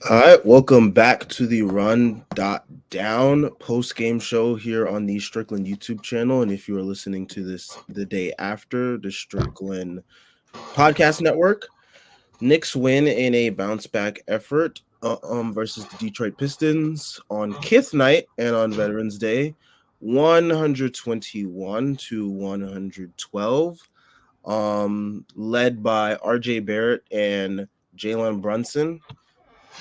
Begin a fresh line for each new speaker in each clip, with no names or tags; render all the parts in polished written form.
All right, welcome back to the Run.down post-game show here on the Strickland YouTube channel. And if you are listening to this the day after, the Strickland Podcast Network, Knicks win in a bounce-back effort versus the Detroit Pistons on Kith Night and on Veterans Day, 121 to 112, led by R.J. Barrett and Jalen Brunson.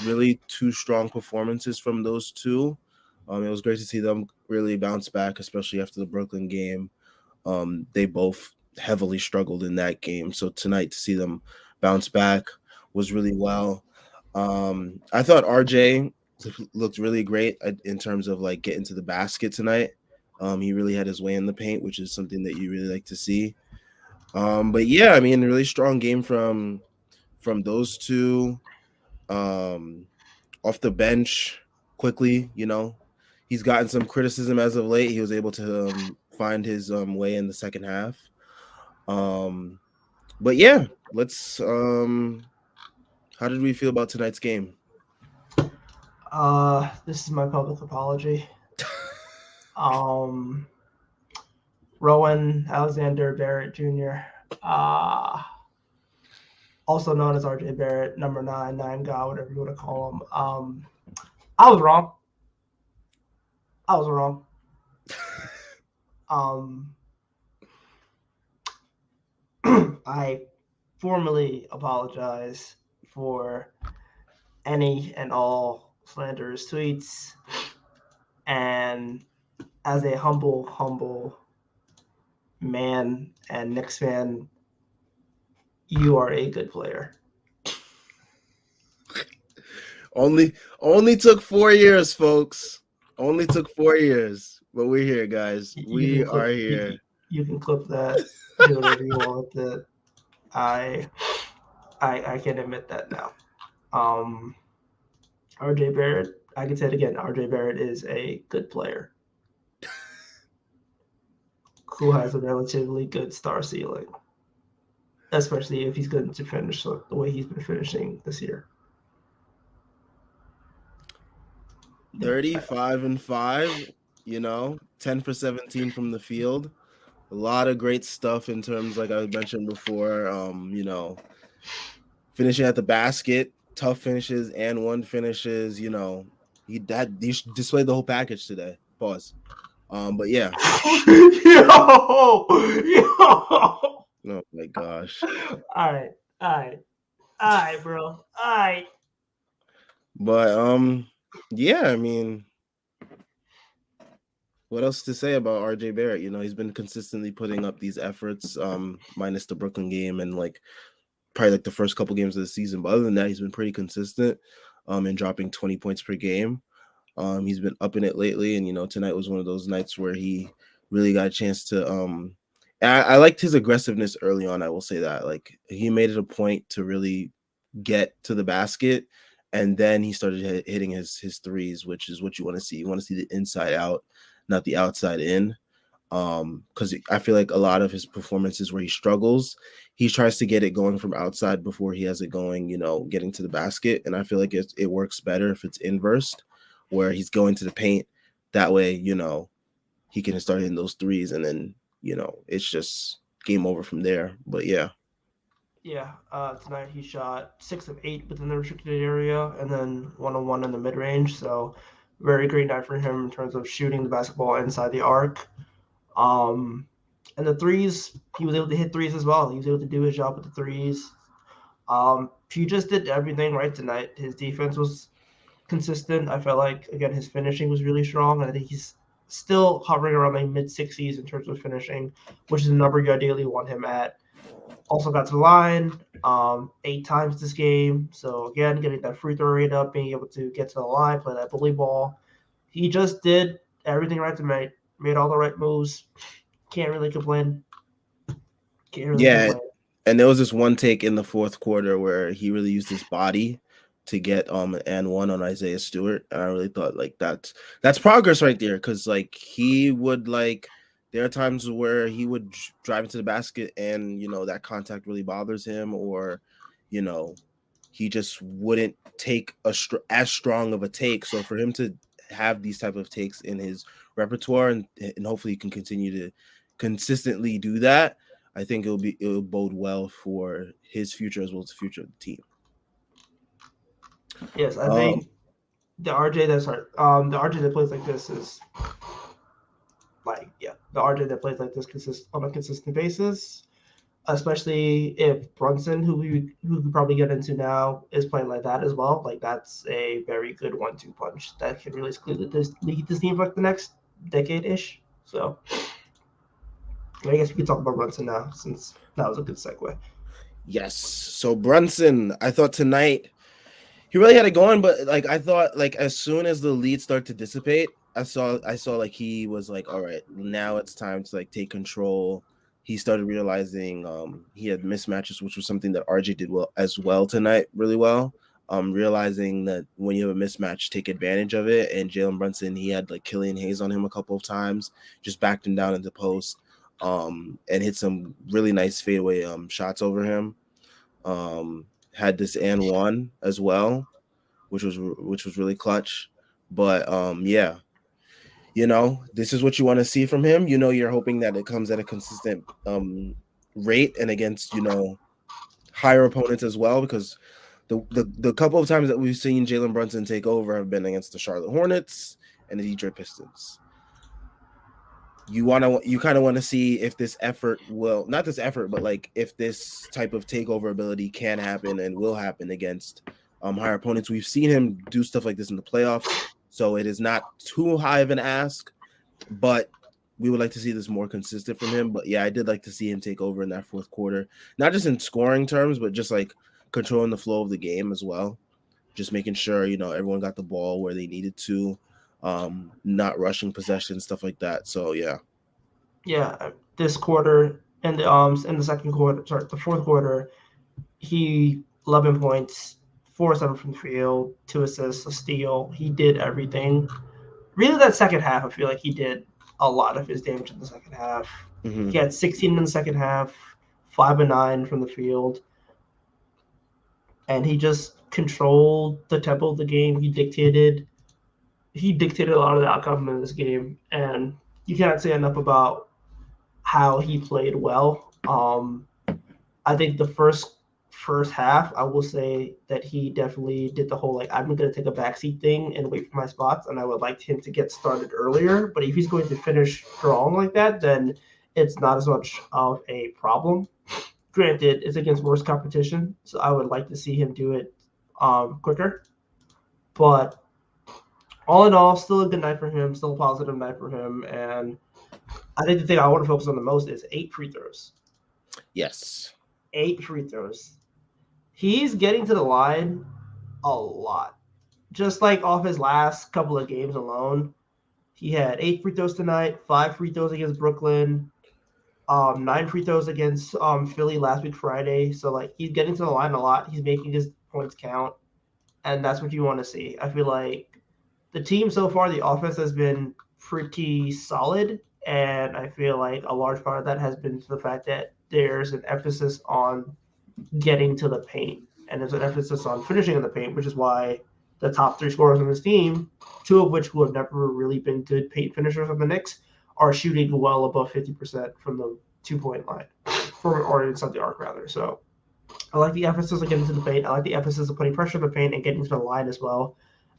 Really two strong performances from those two. It was great to see them really bounce back, especially after the Brooklyn game. They both heavily struggled in that game. So tonight to see them bounce back was really well. I thought RJ looked really great in terms of like getting to the basket tonight. He really had his way in the paint, which is something that you really like to see. But yeah, I mean, really strong game from those two. Um, Off the bench quickly, he's gotten some criticism as of late. He was able to find his way in the second half. But yeah, let's how did we feel about tonight's game?
This is my public apology. Um, Rowan Alexander Barrett Jr., also known as RJ Barrett, number 9 guy, whatever you want to call him. I was wrong. I formally apologize for any and all slanderous tweets, and as a humble man and Knicks fan, you are a good player.
Only took 4 years, folks. Only took 4 years. But we're here, guys. We are here.
You can clip that. Do whatever you want with it. I can admit that now. RJ Barrett, I can say it again. RJ Barrett is a good player who has a relatively good star ceiling, especially if he's going to finish the way he's been finishing this year.
35-5, 10 for 17 from the field. A lot of great stuff in terms, like I mentioned before, finishing at the basket, tough finishes and one finishes, he displayed the whole package today. Pause. But yeah.
yo.
Oh my gosh.
All right, bro. All right.
But yeah, I mean, what else to say about RJ Barrett? He's been consistently putting up these efforts, minus the Brooklyn game and like probably like the first couple games of the season. But other than that, he's been pretty consistent in dropping 20 points per game. He's been up in it lately, and tonight was one of those nights where he really got a chance to I liked his aggressiveness early on. I will say that. Like, he made it a point to really get to the basket, and then he started hitting his threes, which is what you want to see. You want to see the inside out, not the outside in. Because I feel like a lot of his performances where he struggles, he tries to get it going from outside before he has it going, getting to the basket. And I feel like it works better if it's inversed, where he's going to the paint. That way, he can start hitting those threes, and then, it's just game over from there. But yeah.
Yeah, tonight he shot 6 of 8 within the restricted area and then 1 of 1 in the mid range. So, very great night for him in terms of shooting the basketball inside the arc. And the threes, he was able to hit threes as well. He was able to do his job with the threes. He just did everything right tonight. His defense was consistent. I felt like, again, his finishing was really strong. And I think he's still hovering around like mid-60s in terms of finishing, which is the number you ideally want him at. Also got to the line 8 times this game. So, again, getting that free throw rate up, being able to get to the line, play that bully ball. He just did everything right tonight. Made all the right moves. Can't really complain.
And there was this one take in the fourth quarter where he really used his body to get an and one on Isaiah Stewart, and I really thought like that's progress right there, because like he would like there are times where he would drive into the basket and that contact really bothers him, or he just wouldn't take as strong of a take. So for him to have these type of takes in his repertoire, and hopefully he can continue to consistently do that, I think it'll bode well for his future as well as the future of the team.
Yes, I
Um,
think the RJ that plays like this is the RJ that plays like this on a consistent basis, especially if Brunson, who we probably get into now, is playing like that as well. Like that's a very good 1-2 punch that can really lead this team for like the next decade ish. So I guess we can talk about Brunson now since that was a good segue.
yes. So Brunson, I thought tonight he really had it going, but like I thought, like as soon as the lead started to dissipate, I saw like he was like, all right, now it's time to like take control. He started realizing he had mismatches, which was something that RJ did well as well tonight, really well. Realizing that when you have a mismatch, take advantage of it. And Jalen Brunson, he had like Killian Hayes on him a couple of times, just backed him down into post, and hit some really nice fadeaway shots over him. Had this and one as well, which was really clutch. But yeah, this is what you want to see from him. You're hoping that it comes at a consistent rate and against higher opponents as well, because the couple of times that we've seen Jalen Brunson take over have been against the Charlotte Hornets and the Detroit Pistons. You kind of want to see if this effort will, not this effort, but like if this type of takeover ability can happen and will happen against higher opponents. We've seen him do stuff like this in the playoffs, so it is not too high of an ask, but we would like to see this more consistent from him. But yeah, I did like to see him take over in that fourth quarter, not just in scoring terms, but just like controlling the flow of the game as well, just making sure everyone got the ball where they needed to, not rushing possession, stuff like that. So yeah.
Yeah, this quarter and in the second quarter, sorry, the fourth quarter, he 11 points, 4-7 from the field, 2 assists, a steal. He did everything. Really, that second half, I feel like he did a lot of his damage in the second half.
Mm-hmm.
He had 16 in the second half, 5 and 9 from the field, and he just controlled the tempo of the game. He dictated a lot of the outcome in this game, and you cannot say enough about how he played well. I think the first half, I will say that he definitely did the whole like I'm going to take a backseat thing and wait for my spots, and I would like him to get started earlier. But if he's going to finish strong like that, then it's not as much of a problem. Granted, it's against worse competition, so I would like to see him do it quicker. But all in all, still a good night for him, still a positive night for him, and I think the thing I want to focus on the most is 8 free throws.
Yes.
8 free throws. He's getting to the line a lot. Just like off his last couple of games alone, he had 8 free throws tonight, 5 free throws against Brooklyn, 9 free throws against Philly last week Friday. So like he's getting to the line a lot. He's making his points count, and that's what you want to see. I feel like the team so far, the offense has been pretty solid, and I feel like a large part of that has been the fact that there's an emphasis on getting to the paint, and there's an emphasis on finishing in the paint, which is why the top 3 scorers on this team, 2 of which who have never really been good paint finishers on the Knicks, are shooting well above 50% from the 2-point line, or inside the arc rather. So I like the emphasis of getting to the paint. I like the emphasis of putting pressure on the paint and getting to the line as well.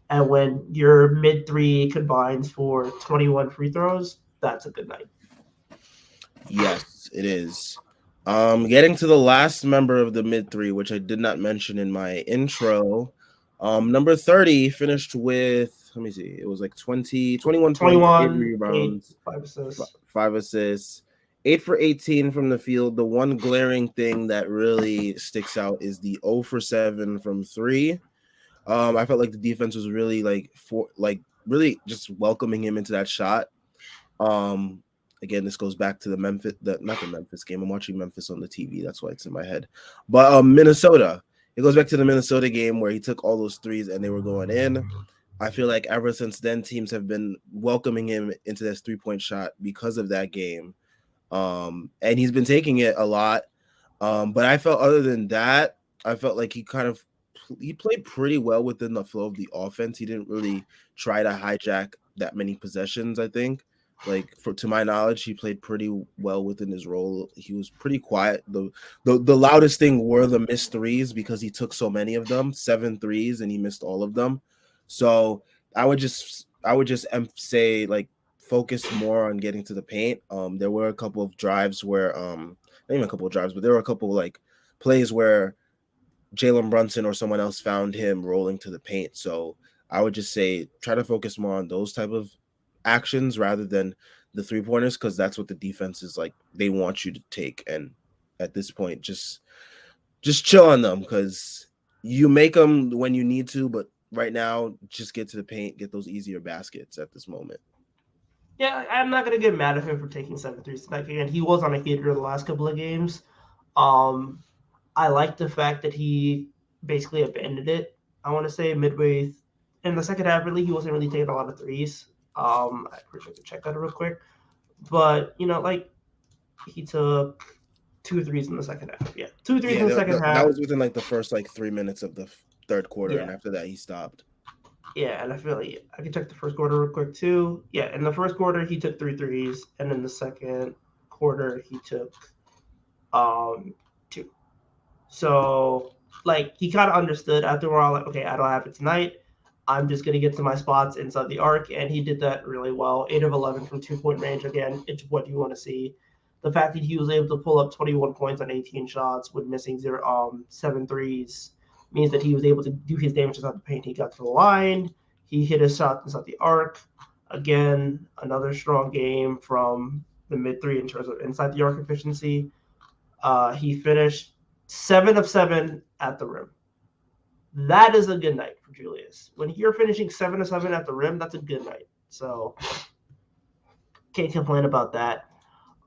And when your mid three combines for 21 free throws, that's a good night.
Yes, it is. Getting to the last member of the mid three, which I did not mention in my intro. Number 30 finished with, let me see, it was like 21 points, 8
21, 8,
rebounds,
5 assists.
5 assists, 8 for 18 from the field. The one glaring thing that really sticks out is the 0 for 7 from 3. I felt like the defense was really really just welcoming him into that shot. Again, this goes back to not the Memphis game. I'm watching Memphis on the TV. That's why it's in my head. But Minnesota. It goes back to the Minnesota game where he took all those threes and they were going in. I feel like ever since then, teams have been welcoming him into this 3-point shot because of that game. And he's been taking it a lot. But I felt other than that, I felt like he kind of he played pretty well within the flow of the offense. He didn't really try to hijack that many possessions, I think. Like to my knowledge, he played pretty well within his role. He was pretty quiet. The loudest thing were the missed threes because he took so many of them, 7 threes, and he missed all of them. So I would just say like focus more on getting to the paint. There were a couple of drives where not even a couple of drives, but there were a couple like plays where Jalen Brunson or someone else found him rolling to the paint. So I would just say try to focus more on those type of actions rather than the 3-pointers because that's what the defense is like. They want you to take, and at this point, just chill on them because you make them when you need to, but right now, just get to the paint, get those easier baskets at this moment.
Yeah, I'm not gonna get mad at him for taking 7 threes tonight. Again, he was on a heater the last couple of games. Um, I like the fact that he basically abandoned it. I want to say midway in the second half, really, he wasn't really taking a lot of threes. I appreciate to check that real quick, but like he took 2 threes in the second half. Yeah, 2 threes
Yeah,
in the second
that
half.
was within like the first like 3 minutes of the third quarter, and
Yeah,
after that he stopped.
yeah, and I feel like I can check the first quarter real quick too. Yeah, in the first quarter he took 3 threes, and in the second quarter he took 2. So like he kind of understood after a while, like, okay, I don't have it tonight. I'm just gonna get to my spots inside the arc, and he did that really well. 8 of 11 from 2 point range. Again, it's what you want to see. The fact that he was able to pull up 21 points on 18 shots with missing 7 threes means that he was able to do his damage inside the paint. He got to the line. He hit his shot inside the arc. Again, another strong game from the mid three in terms of inside the arc efficiency. He finished 7 of 7 at the rim. That is a good night for Julius. When you're finishing 7 of 7 at the rim, that's a good night. So can't complain about that.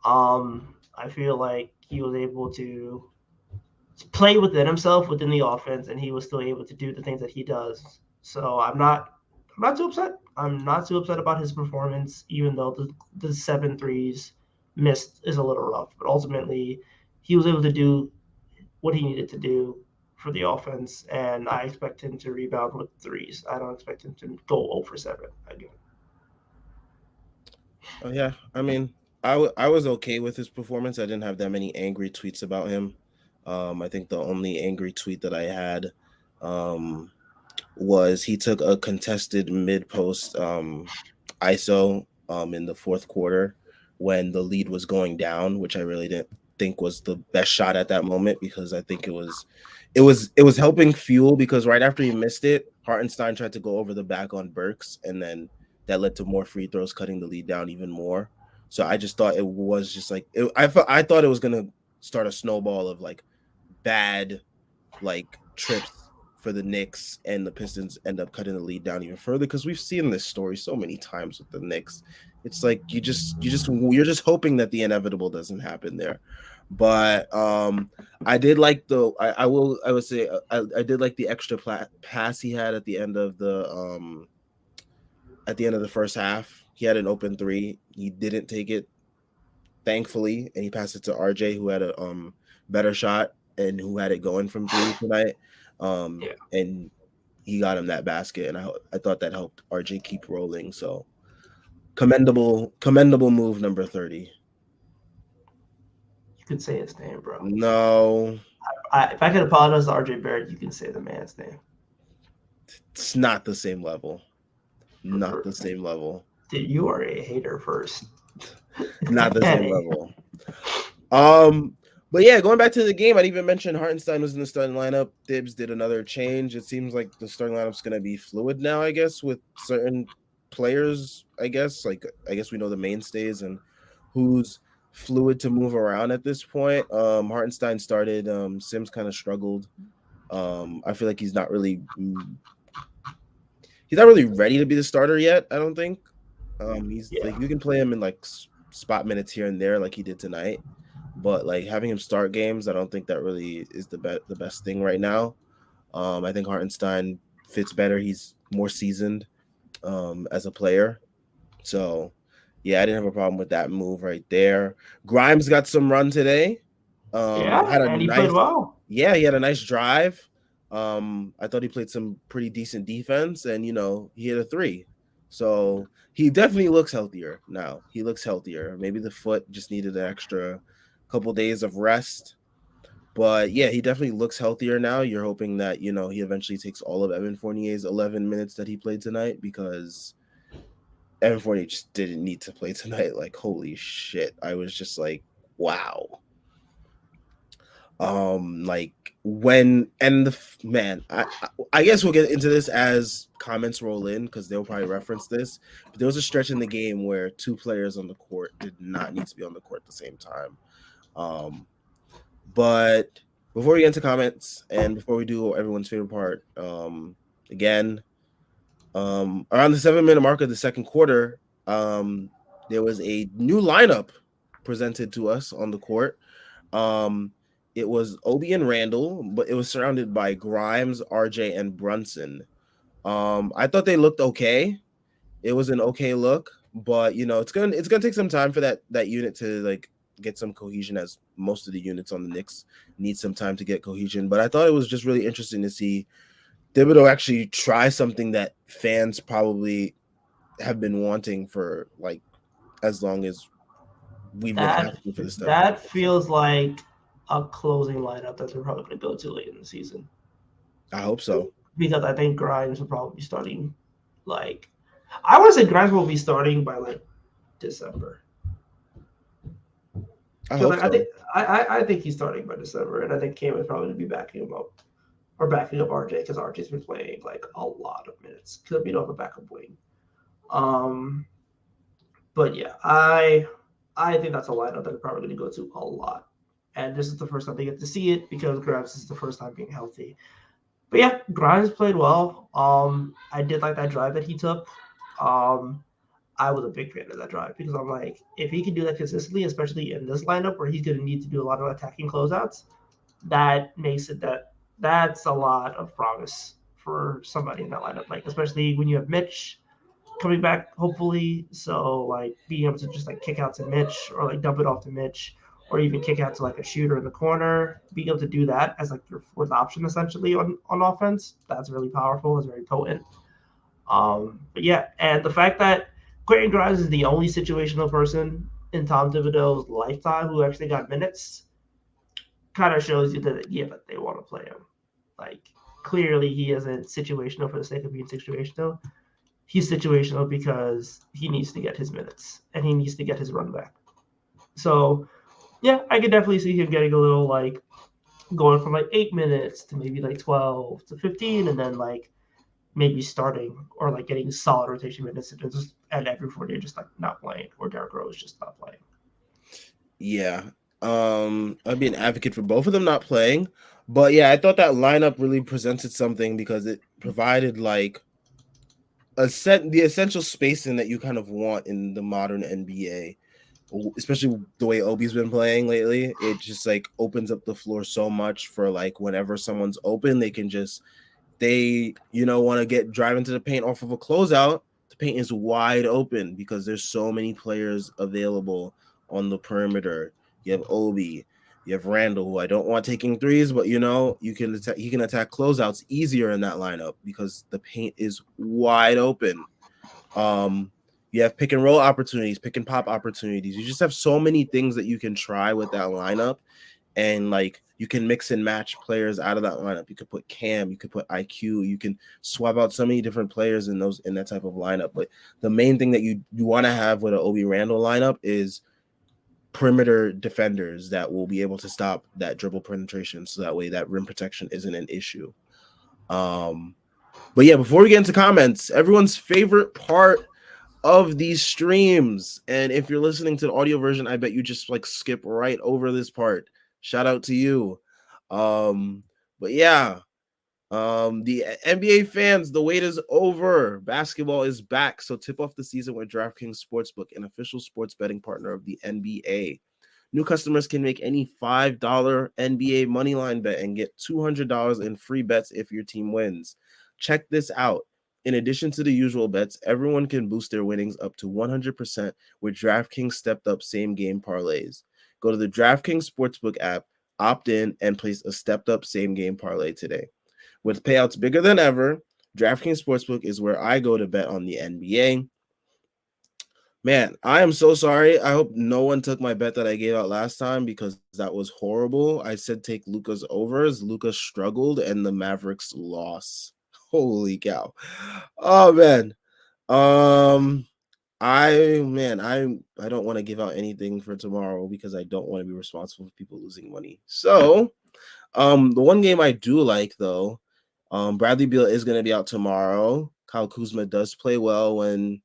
I feel like he was able to play within himself within the offense, and he was still able to do the things that he does. So I'm not too upset. I'm not too upset about his performance, even though the 7 threes missed is a little rough. But ultimately, he was able to do what he needed to do for the offense, and I expect him to rebound with threes. I don't expect him to go 0 for 7 again.
Oh yeah, I mean, I was okay with his performance. I didn't have that many angry tweets about him. I think the only angry tweet that I had um, was he took a contested mid post ISO in the fourth quarter when the lead was going down, which I really didn't think was the best shot at that moment because I think it was helping fuel because right after he missed it, Hartenstein tried to go over the back on Burks, and then that led to more free throws, cutting the lead down even more. So I just thought it was just like I thought it was gonna start a snowball of like bad like trips for the Knicks, and the Pistons end up cutting the lead down even further because we've seen this story so many times with the Knicks. It's like you're just hoping that the inevitable doesn't happen there. But I did like I would say I did like the extra pass he had at the end of the first half. He had an open three. He didn't take it, thankfully, and he passed it to RJ, who had a better shot and who had it going from three tonight.
Yeah,
And he got him that basket, and I thought that helped RJ keep rolling. So commendable move number 30.
you could say his name, bro.
No,
If I could apologize to RJ Barrett, you can say the man's name.
it's not the same level. Not the
For,
same level.
dude, you are a hater first.
Not the same level. Um, but yeah, going back to the game, I'd even mention Hartenstein was in the starting lineup. Dibs did another change. It seems like the starting lineup's going to be fluid now, I guess, with certain players. I guess we know the mainstays and who's fluid to move around at this point. Hartenstein started. Sims kind of struggled. I feel like he's not really ready to be the starter yet. I don't think. He's
Yeah,
like you can play him in like spot minutes here and there, like he did tonight. But like having him start games, I don't think that really is the best thing right now. I think Hartenstein fits better. He's more seasoned as a player. So yeah, I didn't have a problem with that move right there. Grimes got some run today.
yeah,
Had a
and he played
nice
well.
Yeah, he had a nice drive. I thought he played some pretty decent defense, and he hit a three. So he definitely looks healthier now. He looks healthier. Maybe the foot just needed an extra couple days of rest. But yeah, he definitely looks healthier now. You're hoping that, he eventually takes all of Evan Fournier's 11 minutes that he played tonight, because Evan Fournier just didn't need to play tonight. Like, holy shit. I was just like, wow. Like when and the man, I guess we'll get into this as comments roll in, because they'll probably reference this. But there was a stretch in the game where two players on the court did not need to be on the court at the same time. But before we get into comments and before we do everyone's favorite part, again, around the 7-minute mark of the second quarter, there was a new lineup presented to us on the court. It was Obi and Randall, but it was surrounded by Grimes, RJ, and Brunson. I thought they looked okay. It was an okay look, but it's gonna take some time for that unit to like get some cohesion, as most of the units on the Knicks need some time to get cohesion. But I thought it was just really interesting to see Thibodeau actually try something that fans probably have been wanting for like as long as we've been
That
asking for this stuff.
that feels like a closing lineup that they're probably going to go to late in the season,
I hope so.
because I think Grimes will probably be starting. Like, I want to say Grimes will be starting by like December.
I
Because
hope
like,
so.
I think he's starting by December, and I think Cam is probably going to be backing him up or backing up RJ, because RJ's been playing like a lot of minutes because we don't have a backup wing. Um, but yeah, I think that's a lineup that they're probably going to go to a lot. And this is the first time they get to see it, because Grimes is the first time being healthy. But yeah, Grimes played well. I did like that drive that he took. Um, I was a big fan of that drive, because I'm like, if he can do that consistently, especially in this lineup where he's going to need to do a lot of attacking closeouts, that makes it that's a lot of promise for somebody in that lineup. Like, especially when you have Mitch coming back, hopefully. So like being able to just like kick out to Mitch, or like dump it off to Mitch, or even kick out to like a shooter in the corner, being able to do that as like your fourth option essentially on offense, that's really powerful. That's very potent. But yeah, and the fact that Quentin Grimes is the only situational person in Tom Thibodeau's lifetime who actually got minutes kind of shows you that, yeah, but they want to play him. Like, clearly he isn't situational for the sake of being situational. He's situational because he needs to get his minutes and he needs to get his run back. So yeah, I could definitely see him getting a little like going from like 8 minutes to maybe like 12 to 15, and then like maybe starting or like getting solid rotation minutes, and just at every 4 days just like not playing, or Derrick Rose just not playing.
Yeah. I'd be an advocate for both of them not playing. But yeah, I thought that lineup really presented something, because it provided like the essential spacing that you kind of want in the modern NBA, especially the way Obi's been playing lately. It just like opens up the floor so much for like whenever someone's open, they can just want to get drive into the paint off of a closeout. The paint is wide open because there's so many players available on the perimeter. You have Obi, you have Randall, who I don't want taking threes, but he can attack closeouts easier in that lineup because the paint is wide open. You have pick and roll opportunities, pick and pop opportunities. You just have so many things that you can try with that lineup. And like you can mix and match players out of that lineup. You could put Cam, you could put IQ, you can swap out so many different players in that type of lineup. But the main thing that you want to have with an Obi Randall lineup is perimeter defenders that will be able to stop that dribble penetration, so that way that rim protection isn't an issue. But yeah, before we get into comments, everyone's favorite part of these streams, and if you're listening to the audio version, I bet you just like skip right over this part. Shout out to you. But yeah, the NBA fans, the wait is over. Basketball is back, so tip off the season with DraftKings Sportsbook, an official sports betting partner of the NBA. New customers can make any $5 NBA moneyline bet and get $200 in free bets if your team wins. Check this out. In addition to the usual bets, everyone can boost their winnings up to 100% with DraftKings stepped up same game parlays. Go to the DraftKings Sportsbook app, opt in, and place a stepped up same game parlay today. With payouts bigger than ever, DraftKings Sportsbook is where I go to bet on the NBA. Man, I am so sorry. I hope no one took my bet that I gave out last time because that was horrible. I said take Luka's overs. Luka struggled and the Mavericks lost. Holy cow. Oh man. Um I don't want to give out anything for tomorrow because I don't want to be responsible for people losing money. So, the one game I do like though, Bradley Beal is going to be out tomorrow. Kyle Kuzma does play well when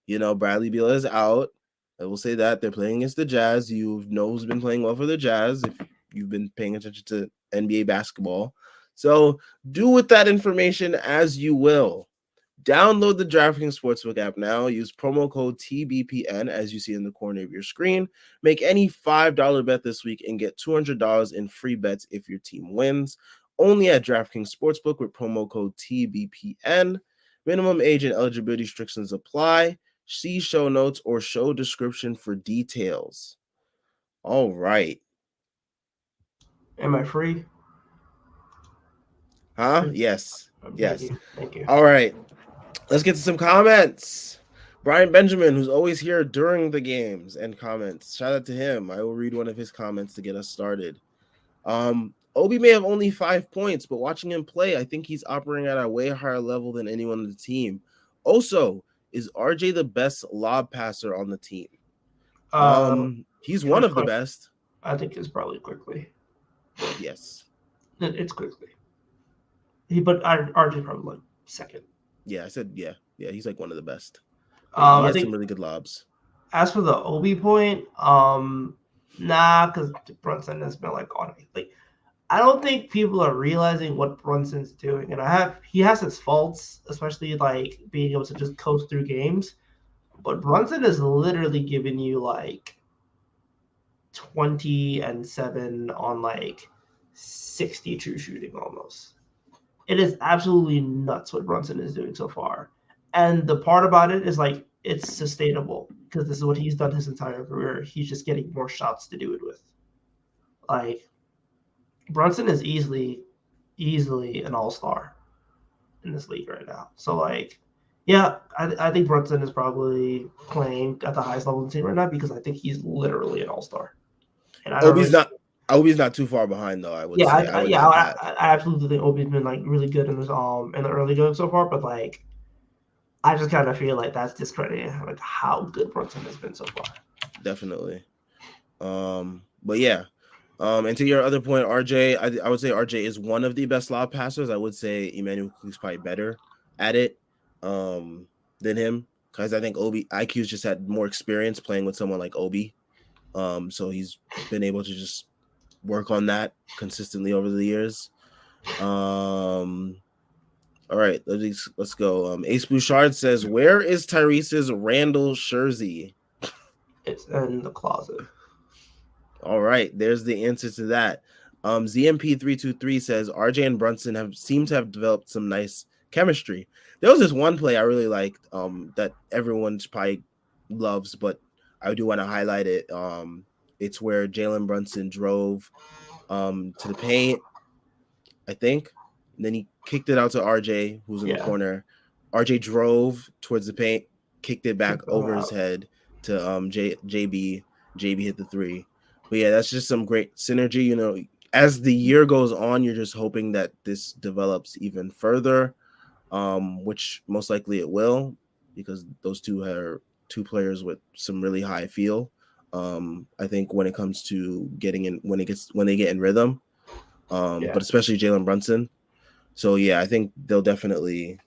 Bradley Beal is out. I will say that they're playing against the Jazz. You know who's been playing well for the Jazz if you've been paying attention to NBA basketball. So do with that information as you will. Download the DraftKings Sportsbook app now. Use promo code TBPN as you see in the corner of your screen. Make any $5 bet this week and get $200 in free bets if your team wins. Only at DraftKings Sportsbook with promo code TBPN. Minimum age and eligibility restrictions apply. See show notes or show description for details. All right.
Am I free?
Huh? Yes.
Thank
Yes.
you. Thank you.
All right. Let's get to some comments. Brian Benjamin, who's always here during the games and comments. Shout out to him. I will read one of his comments to get us started. Obi may have only 5 points, but watching him play, I think he's operating at a way higher level than anyone on the team. Also, is RJ the best lob passer on the team? He's one of the best.
I think it's probably Quickly.
Yes.
It's Quickly. But RJ probably like second.
Yeah, I said yeah. Yeah, he's like one of the best. He
I
has
think
some really good lobs.
as for the Obi point, nah, because Brunson has been like on like I don't think people are realizing what Brunson's doing, and he has his faults, especially like being able to just coast through games. But Brunson is literally giving you like 20 and 7 on like 60 true shooting almost. It is absolutely nuts what Brunson is doing so far. And the part about it is like it's sustainable because this is what he's done his entire career. He's just getting more shots to do it with. Like Brunson is easily an all-star in this league right now. So like yeah, I think Brunson is probably playing at the highest level in the team right now because I think he's literally an all-star. And I don't
Obi's not too far behind though. I would say.
I absolutely think Obi's been like really good in this in the early going so far, but like I just kind of feel like that's discrediting like how good Brunson has been so far.
Definitely. But yeah. And to your other point, RJ, I would say RJ is one of the best lob passers. I would say Emmanuel is probably better at it than him because I think Obi IQ's just had more experience playing with someone like Obi. So he's been able to just work on that consistently over the years. All right, let's go. Ace Bouchard says, "Where is Tyrese's Randall Jersey?"
It's in the closet.
All right, there's the answer to that. ZMP323 says RJ and Brunson seemed to have developed some nice chemistry. There was this one play I really liked that everyone probably loves, but I do want to highlight it. It's where Jalen Brunson drove to the paint, I think. And then he kicked it out to RJ, who's in the corner. RJ drove towards the paint, kicked it back over his head to JB. JB hit the three. But yeah, that's just some great synergy. You know, as the year goes on, you're just hoping that this develops even further, which most likely it will, because those two are two players with some really high feel. I think when it comes to getting in, when they get in rhythm, but especially Jalen Brunson. So yeah, I think they'll definitely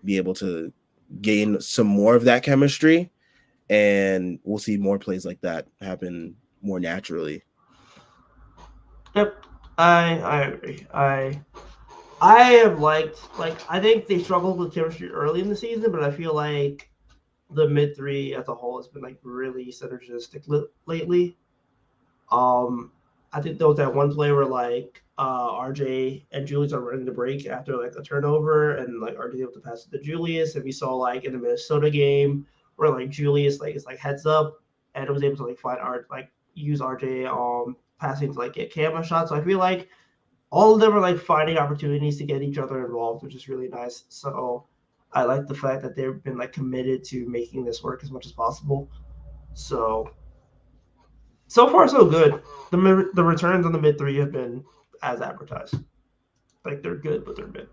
be able to gain some more of that chemistry, and we'll see more plays like that happen more naturally.
Yep, I agree. I have liked I think they struggled with chemistry early in the season, but I feel like the mid three as a whole has been like really synergistic lately. I think there was that one play where like RJ and Julius are running the break after like a turnover, and like RJ able to pass it to Julius. And we saw like in the Minnesota game where like Julius like is like heads up and was able to like find use RJ passing to like get camera shots. So I feel like all of them are like finding opportunities to get each other involved, which is really nice. So I like the fact that they've been like committed to making this work as much as possible. So far so good. The returns on the mid three have been as advertised. Like they're good, but they're mid.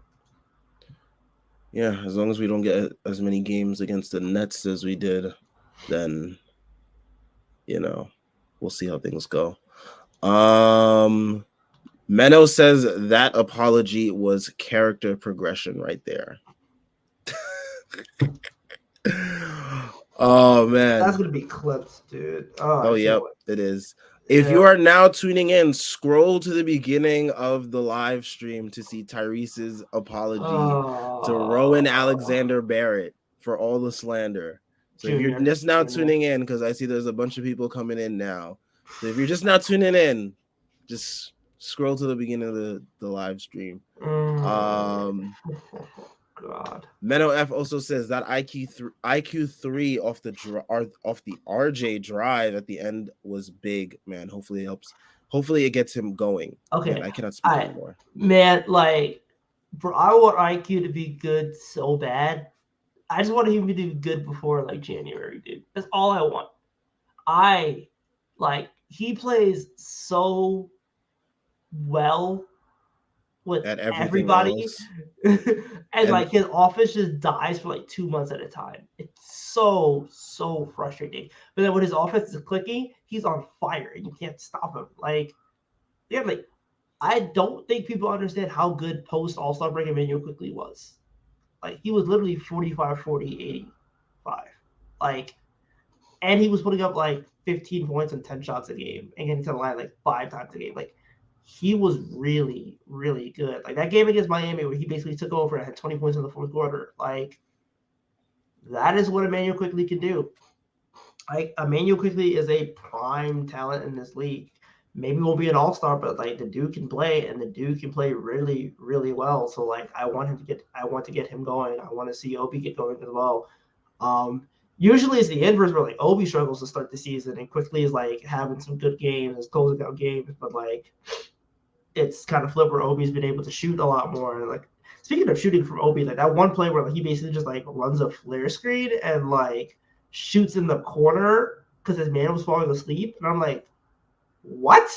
Yeah, as long as we don't get as many games against the Nets as we did, then we'll see how things go. Menno says that apology was character progression right there. Oh man,
that's gonna be clips, dude.
Oh yep, it is. If you are now tuning in, scroll to the beginning of the live stream to see Tyrese's apology to Rowan Alexander Barrett for all the slander. So if you're just now tuning in, because I see there's a bunch of people coming in now. So if you're just now tuning in, just scroll to the beginning of the live stream.
God.
Menno F also says that IQ3 off the RJ drive at the end was big, man. Hopefully it helps. Hopefully it gets him going.
Okay,
man, I cannot speak anymore.
Man, like, bro, I want IQ to be good so bad. I just want him to do good before like January, dude. That's all I want. He plays so well with everybody, and like his offense just dies for like 2 months at a time. It's so frustrating. But then when his offense is clicking, he's on fire and you can't stop him. Like, yeah, like I don't think people understand how good post All-Star break Emmanuel Quickley was. Like he was literally 45, 40, 85. Like, and he was putting up like 15 points and 10 shots a game and getting to the line like 5 times a game. Like, he was really, really good. Like that game against Miami where he basically took over and had 20 points in the fourth quarter. Like, that is what Emmanuel Quickley can do. Like, Emmanuel Quickley is a prime talent in this league. Maybe won't be an all-star, but like the dude can play, and the dude can play really, really well. So like I want to get him going. I want to see Obi get going as well. Usually it's the inverse where like Obi struggles to start the season and Quickley is like having some good games, closing out games, but like it's kind of flipped where Obi's been able to shoot a lot more. And like, speaking of shooting from Obi, like that one play where like he basically just like runs a flare screen and like shoots in the corner because his man was falling asleep, and I'm like, what?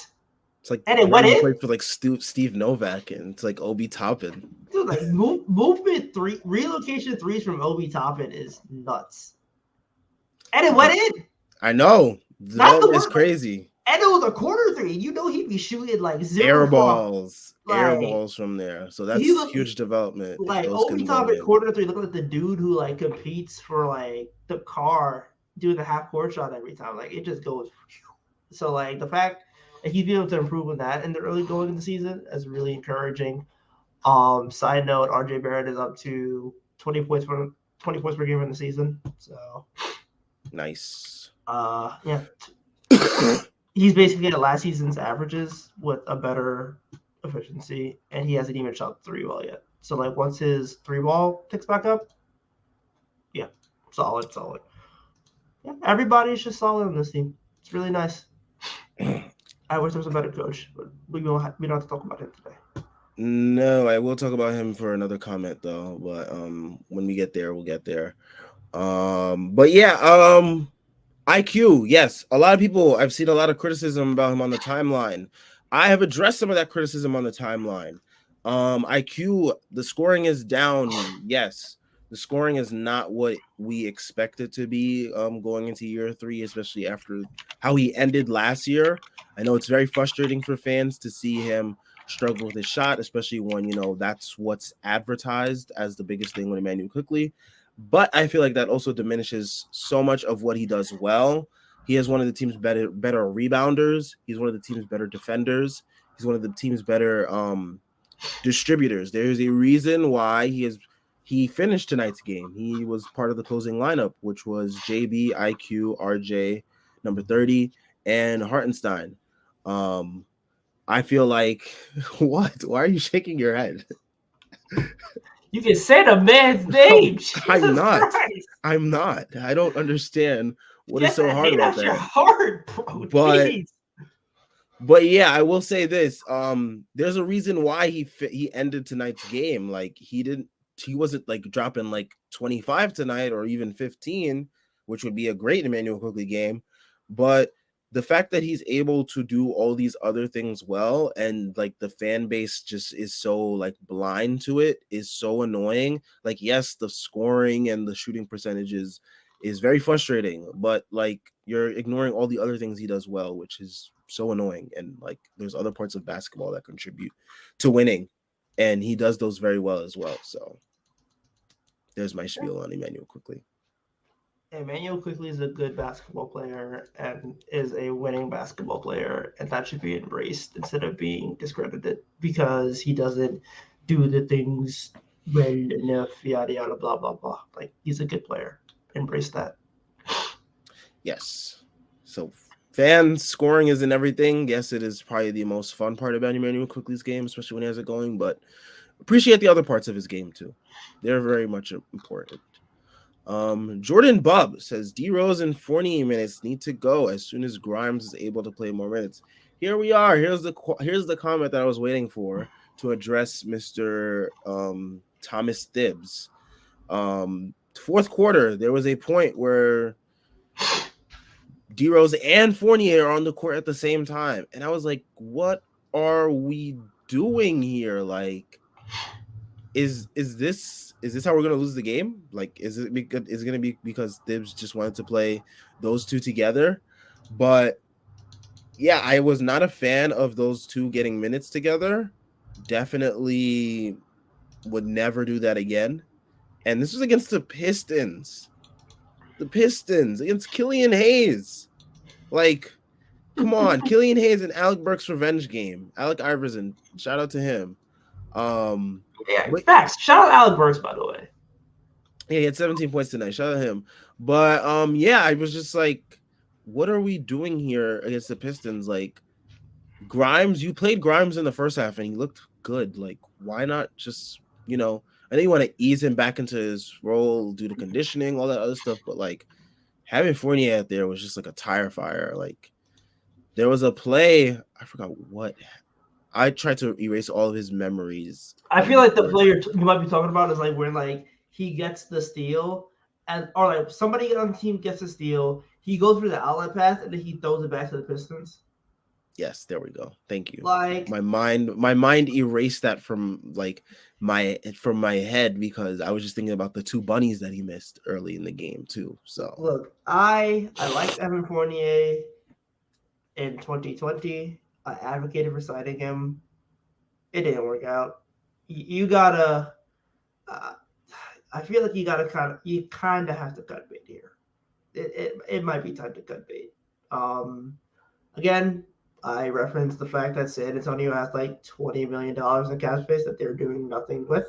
It's like,
and it went in
for like Steve Novak, and it's like Obi Toppin.
Dude, like movement three, relocation threes from Obi Toppin is nuts. And it went in.
I know. It's crazy.
And it was a corner three. You know he'd be shooting like
air balls from there. So that's huge development.
Like Obi Toppin corner three, look like the dude who like competes for like the car doing the half court shot every time. Like it just goes. So like the fact that he's been able to improve on that in the early going in the season is really encouraging. Side note: RJ Barrett is up to 20 points per game in the season. So
nice.
Yeah. He's basically at last season's averages with a better efficiency, and he hasn't even shot the 3 ball yet. So like once his 3 ball picks back up, yeah, solid. Yeah, everybody's just solid on this team. It's really nice. I wish there was a better coach, but we don't have to talk about him today.
No, I will talk about him for another comment though. But when we get there, we'll get there. But yeah, IQ, yes. A lot of people, I've seen a lot of criticism about him on the timeline. I have addressed some of that criticism on the timeline. IQ, the scoring is down. Yes, the scoring is not what we expect it to be going into year 3, especially after how he ended last year. I know it's very frustrating for fans to see him struggle with his shot, especially when, that's what's advertised as the biggest thing with Emmanuel Quickley. But I feel like that also diminishes so much of what he does well. He is one of the team's better rebounders. He's one of the team's better defenders. He's one of the team's better distributors. There's a reason why he finished tonight's game. He was part of the closing lineup, which was JB, IQ, RJ, number 30, and Hartenstein. I feel like, what? Why are you shaking your head?
You can say the man's name.
I'm not. I don't understand what is so hard about that.
Your heart, bro.
But yeah, I will say this. There's a reason why he ended tonight's game. Like he wasn't like dropping like 25 tonight or even 15, which would be a great Emmanuel Quickly game. But the fact that he's able to do all these other things well, and like the fan base just is so like blind to it, is so annoying. Like, yes, the scoring and the shooting percentages is very frustrating, but like you're ignoring all the other things he does well, which is so annoying. And like there's other parts of basketball that contribute to winning, and he does those very well as well. So there's my spiel on Emmanuel Quickly.
Emmanuel Quickly is a good basketball player and is a winning basketball player, and that should be embraced instead of being discredited because he doesn't do the things well enough, yada yada, blah blah blah. Like he's a good player. Embrace that.
Yes. So fan scoring isn't everything. Yes, it is probably the most fun part about Emmanuel Quickly's game, especially when he has it going, but appreciate the other parts of his game too. They're very much important. Jordan Bubb says D Rose and Fournier minutes need to go as soon as Grimes is able to play more minutes. Here we are. Here's the comment that I was waiting for to address Mr. Thomas Thibs. Fourth quarter, there was a point where D Rose and Fournier are on the court at the same time, and I was like, "What are we doing here? Like, is this how we're gonna lose the game? Like, is it gonna be because Thibs just wanted to play those two together?" But yeah, I was not a fan of those two getting minutes together. Definitely would never do that again. And this was against the Pistons. The Pistons against Killian Hayes. Like, come on, Killian Hayes and Alec Burks' revenge game. Alec Iverson, shout out to him.
Yeah,
But
facts. Shout out Alec Burks, by the way.
yeah, he had 17 points tonight. Shout out to him. But yeah, I was just like, what are we doing here against the Pistons? Like, Grimes, you played Grimes in the first half and he looked good. Like, why not just, I know you want to ease him back into his role due to conditioning, all that other stuff, but like having Fournier out there was just like a tire fire. Like, there was a play, I forgot what. I tried to erase all of his memories
I
on
feel
the
like the
court.
player you might be talking about is like when like he gets the steal and or like somebody on the team gets a steal, he goes through the outlet pass and then he throws it back to the Pistons.
Yes, there we go. Thank you.
Like
My mind erased that from my head because I was just thinking about the two bunnies that he missed early in the game too. So
look, I liked Evan Fournier in 2020. I advocated for signing him. It didn't work out. You gotta. I feel like you kind of have to cut bait here. It might be time to cut bait. Again, I referenced the fact that San Antonio has like $20 million in cap space that they're doing nothing with.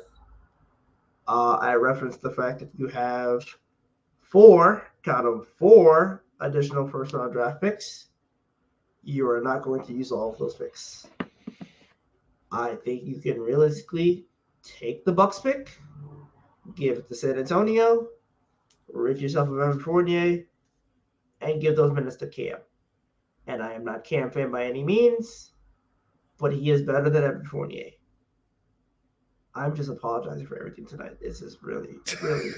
I referenced the fact that you have count them, four additional first round draft picks. You are not going to use all of those picks. I think you can realistically take the Bucks pick, give it to San Antonio, rid yourself of Evan Fournier, and give those minutes to Cam. And I am not Cam fan by any means, but he is better than Evan Fournier. I'm just apologizing for everything tonight. This is really, really,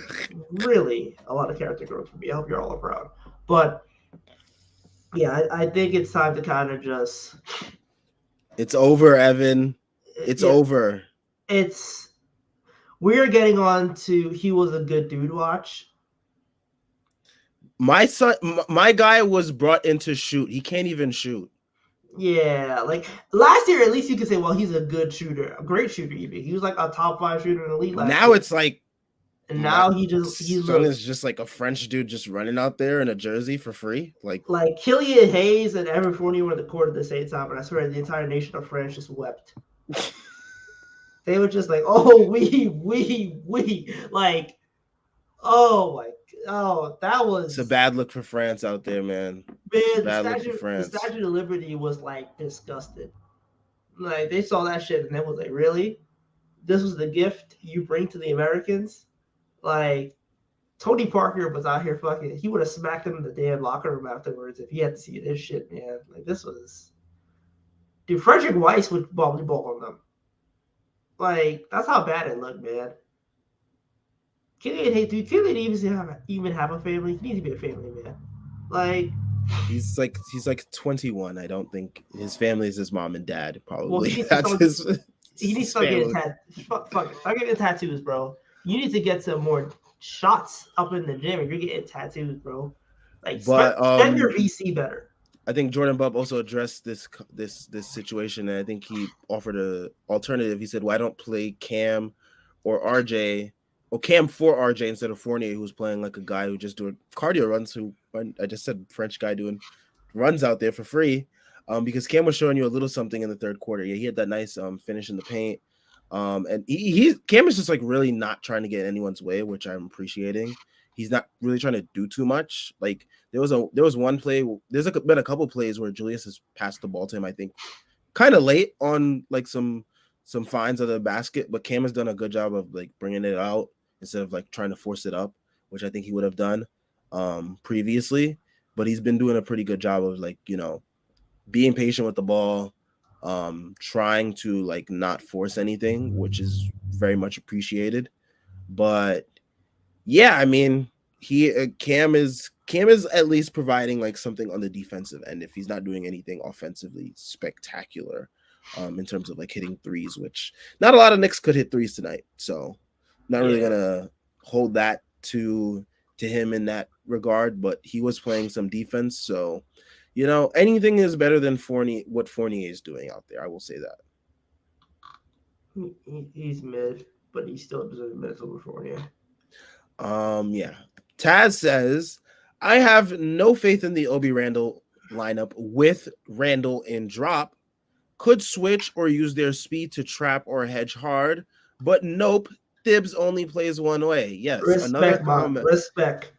really a lot of character growth for me. I hope you're all proud. But yeah, I think it's time to kind of just.
it's over, Evan. It's
Yeah,
over.
it's. We're getting on to he was a good dude watch.
My guy was brought in to shoot. He can't even shoot.
Yeah, like last year, at least you could say, well, he's a good shooter, a great shooter. Even he was like a top 5 shooter in the league last
Now
year,
it's like
and
my
now he
son
looks
is just like a French dude just running out there in a jersey for free. Like,
like Killian Hayes and Evan Fournier were on the court at the same time, and I swear the entire nation of France just wept. They were just like, "Oh, we," like, oh my, oh, that
it's a
was
bad look for France out there, man. It's a
man.
bad look for
The
France.
Statue of Liberty was like disgusted. Like they saw that shit and they was like, "Really? This was the gift you bring to the Americans?" Like Tony Parker was out here fucking. He would have smacked him in the damn locker room afterwards if he had to see this shit, man. Like this was. Dude, Frederick Weiss would volley ball on them. Like, that's how bad it looked, man. Killian Hayes, dude, Killian even have a family. He needs to be a family man. Like,
He's like 21. I don't think his family is his mom and dad.
well, he
Probably
needs to
that's
start. He needs to
his
start getting
family.
fuck it. Start getting tattoos, bro. You need to get some more shots up in the gym if you're getting tattoos, bro. Like,
But
spend your VC better.
I think Jordan Bub also addressed this situation, and I think he offered a alternative. He said, "Why don't play Cam or RJ, or Cam for RJ instead of Fournier, who's playing like a guy who just doing cardio runs? Who I just said French guy doing runs out there for free, because Cam was showing you a little something in the third quarter. Yeah, he had that nice finish in the paint, and he Cam is just like really not trying to get anyone's way, which I'm appreciating. He's not really trying to do too much. Like there was one play. Been a couple plays where Julius has passed the ball to him. I think kind of late on like some finds of the basket, but Cam has done a good job of like bringing it out instead of like trying to force it up, which I think he would have done previously. But he's been doing a pretty good job of like being patient with the ball, trying to like not force anything, which is very much appreciated. But yeah, I mean, Cam is at least providing like something on the defensive end if he's not doing anything offensively spectacular, in terms of like hitting threes, which not a lot of Knicks could hit threes tonight. So not really
Yeah.
gonna hold that to him in that regard, but he was playing some defense. So anything is better than what Fournier is doing out there. I will say that.
He's mid, but he still deserves minutes over Fournier.
Yeah. Taz says, I have no faith in the Obi Randall lineup with Randall in drop. Could switch or use their speed to trap or hedge hard, but nope. Thibs only plays one way. Yes,
Respect, man. Respect.